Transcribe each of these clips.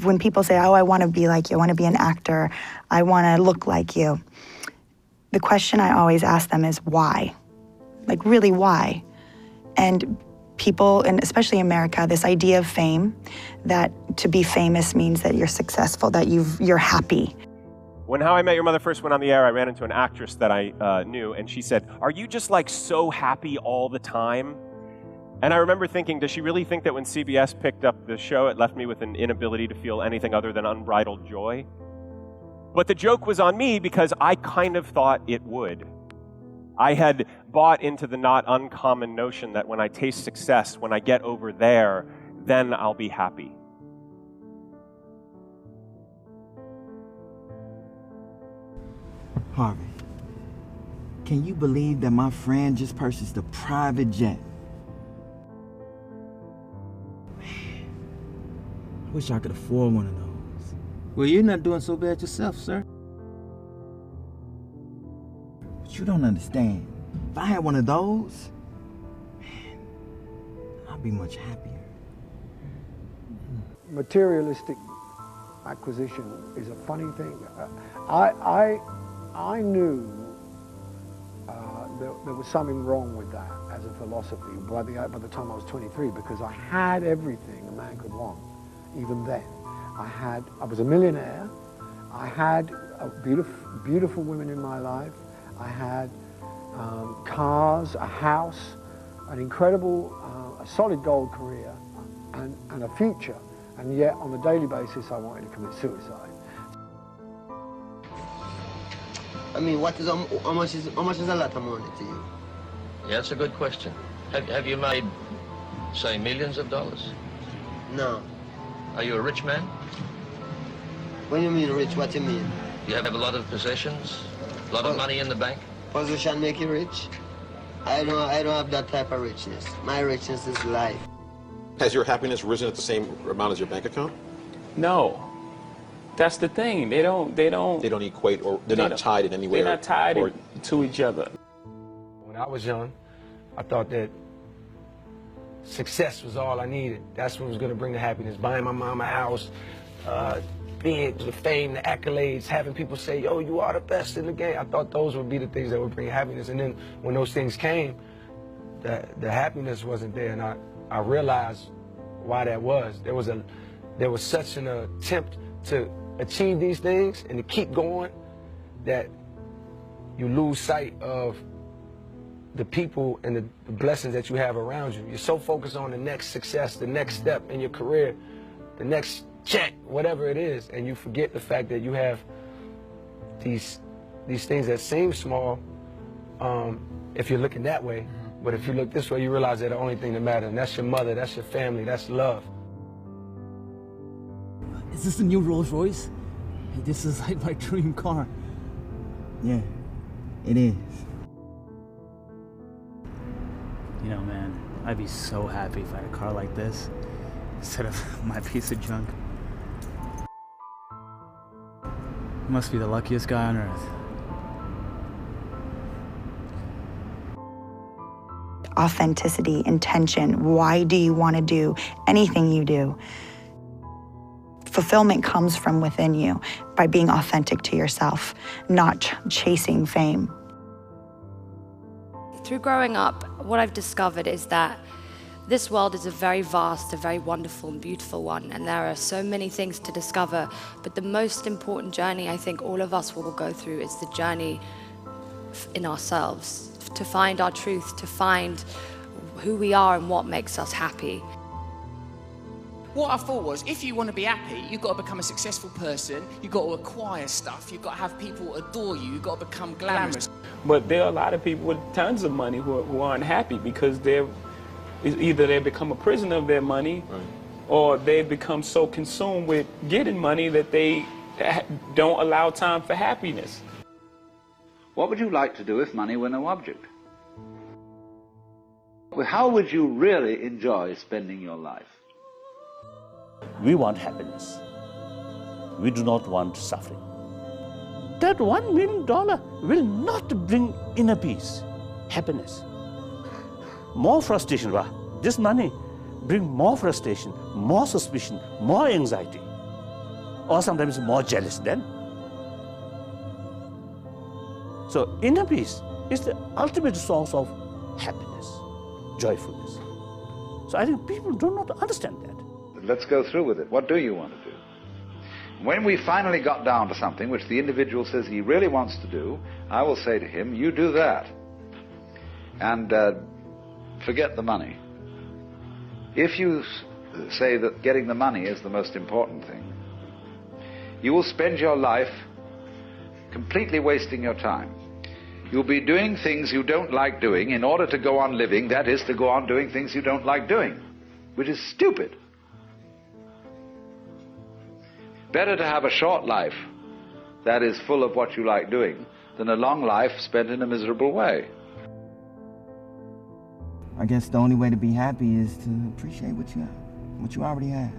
when people say, oh, I want to be like you, I want to be an actor, I want to look like you, the question I always ask them is why? Like, really, why? And people, and especially in America, this idea of fame, that to be famous means that you're successful, that you're happy. When How I Met Your Mother first went on the air, I ran into an actress that I knew, and she said, are you just like so happy all the time? And I remember thinking, does she really think that when CBS picked up the show, it left me with an inability to feel anything other than unbridled joy? But the joke was on me because I kind of thought it would. I had bought into the not uncommon notion that when I taste success, when I get over there, then I'll be happy. Harvey, can you believe that my friend just purchased a private jet? Man, I wish I could afford one of those. Well, you're not doing so bad yourself, sir. But you don't understand. If I had one of those, man, I'd be much happier. Materialistic acquisition is a funny thing. I knew there was something wrong with that as a philosophy by the time I was 23, because I had everything a man could want. Even then, I was a millionaire. I had beautiful women in my life. I had cars, a house, an incredible, a solid gold career, and a future. And yet, on a daily basis, I wanted to commit suicide. I mean, how much is a lot of money to you? Yeah, that's a good question. Have you made, say, millions of dollars? No. Are you a rich man? When you mean rich, what do you mean? You have a lot of possessions, a lot of money in the bank? Position make you rich? I don't have that type of richness. My richness is life. Has your happiness risen at the same amount as your bank account? No. That's the thing. They don't equate, or they're not tied in any way. They're not tied to each other. When I was young, I thought that success was all I needed. That's what was going to bring the happiness. Buying my mom a house, being the fame, the accolades, having people say, yo, you are the best in the game. I thought those would be the things that would bring happiness. And then when those things came, the happiness wasn't there. And I realized why that was. There was such an attempt to achieve these things and to keep going that you lose sight of the people and the blessings that you have around you. You're so focused on the next success, the next step in your career, the next check, whatever it is, and you forget the fact that you have these things that seem small if you're looking that way. But if you look this way, you realize they're the only thing that matters, and that's your mother, that's your family, that's love. Is this a new Rolls Royce? Hey, this is like my dream car. Yeah, it is. You know, man, I'd be so happy if I had a car like this instead of my piece of junk. You must be the luckiest guy on earth. Authenticity, intention, why do you want to do anything you do? Fulfillment comes from within you by being authentic to yourself, not chasing fame. Through growing up, what I've discovered is that this world is a very vast, a very wonderful and beautiful one, and there are so many things to discover, but the most important journey I think all of us will go through is the journey in ourselves, to find our truth, to find who we are and what makes us happy. What I thought was, if you want to be happy, you've got to become a successful person, you've got to acquire stuff, you've got to have people adore you, you've got to become glamorous. But there are a lot of people with tons of money who aren't happy because either they become a prisoner of their money, right, or they become so consumed with getting money that they don't allow time for happiness. What would you like to do if money were no object? How would you really enjoy spending your life? We want happiness. We do not want suffering. That $1 million will not bring inner peace, happiness. More frustration. This money bring more frustration, more suspicion, more anxiety. or sometimes more jealous than. So inner peace is the ultimate source of happiness, joyfulness. So I think people do not understand that. Let's go through with it. What do you want to do? When we finally got down to something which the individual says he really wants to do, I will say to him, you do that. And forget the money. If you say that getting the money is the most important thing, you will spend your life completely wasting your time. You'll be doing things you don't like doing in order to go on living, that is, to go on doing things you don't like doing, which is stupid. Better to have a short life that is full of what you like doing than a long life spent in a miserable way. I guess the only way to be happy is to appreciate what you already have.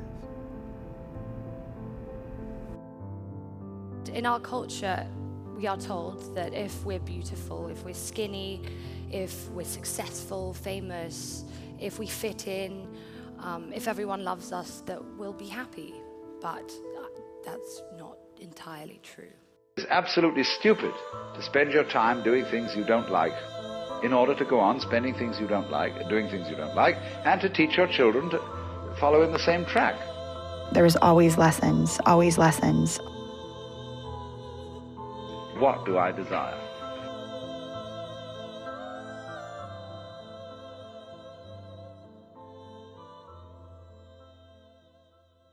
In our culture, we are told that if we're beautiful, if we're skinny, if we're successful, famous, if we fit in, if everyone loves us, that we'll be happy. But that's not entirely true. It's absolutely stupid to spend your time doing things you don't like in order to go on spending things you don't like, doing things you don't like, and to teach your children to follow in the same track. There's always lessons, always lessons. What do I desire?